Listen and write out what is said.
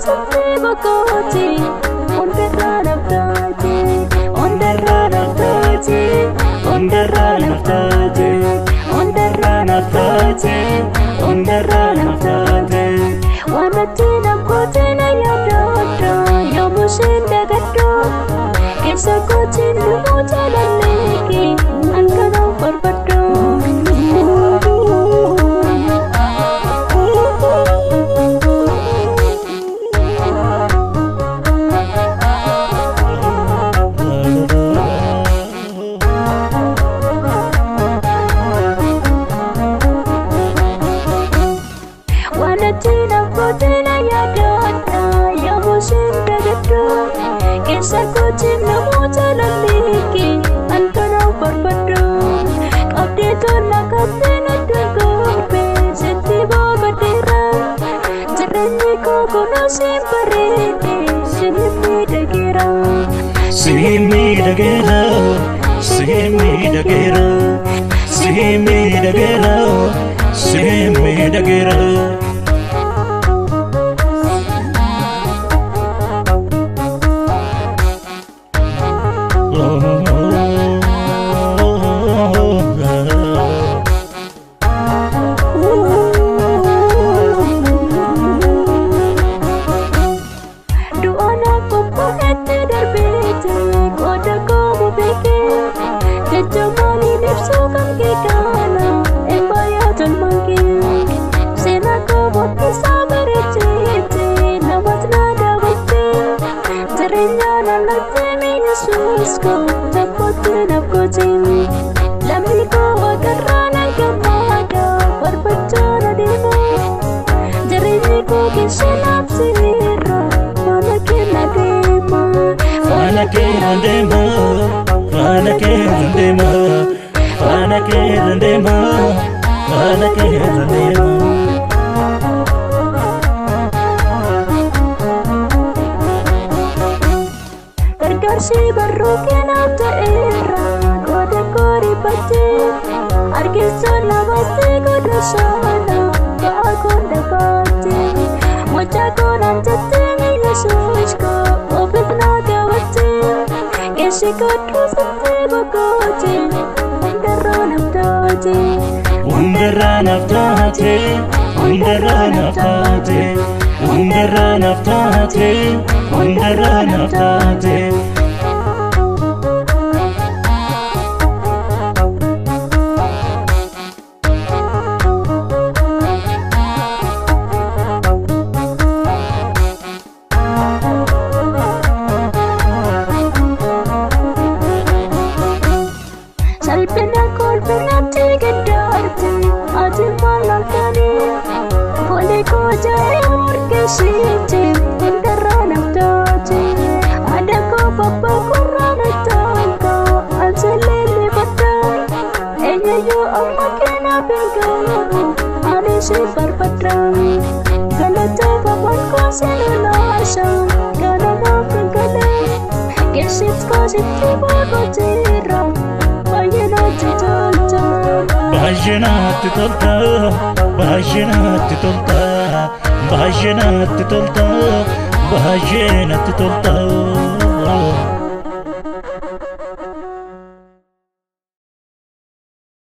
satti boqote onderra naftaate onderra naftaate onderra naftaate onderra naftaate onderra naftaate wanatti nafkote na yaadota yoomushin dagaddo keessa kootiin lumoota lalleeke halkanoo barbaddo Sakotin namoota lalleeke halkanoo barbaddo qabdeetoon nakabdeen addaan goobe sitti boogadeera jireenyi koo kunuunsiin bareede siin miidhageera siin miidhageera siin miidhageera siin miidhageera siin miidhageera Gargaarsi barruu kennaaf ta'eera goota korii battee harkisaan namaatti godha shaana ba'a koodha battee mucaa koonaan jettee Yesuus koo ofiif na gaawwattee geessi godhu sitti boqote hundarraa naftaate hundarraa naftaate hundarraa naftaate hundarraa naftaate hundarraa naftaate salphina kolfinatti gaddaarte ati maal halkanii foolii koo jaa'ee murgeessite hundarraa naftaate aadaa koo babbaa kurraa naftaanka ansellee baddaa eenyuyyuu amma kennaaf hin gahu ani si barbadda galata babbaan koo sinunaasha ganamaaf hin galee geessit koo sitti boqoteera baay'inatti tolta baay'inatti tolta baay'inatti tolta baay'inatti tolta baay'inatti tolta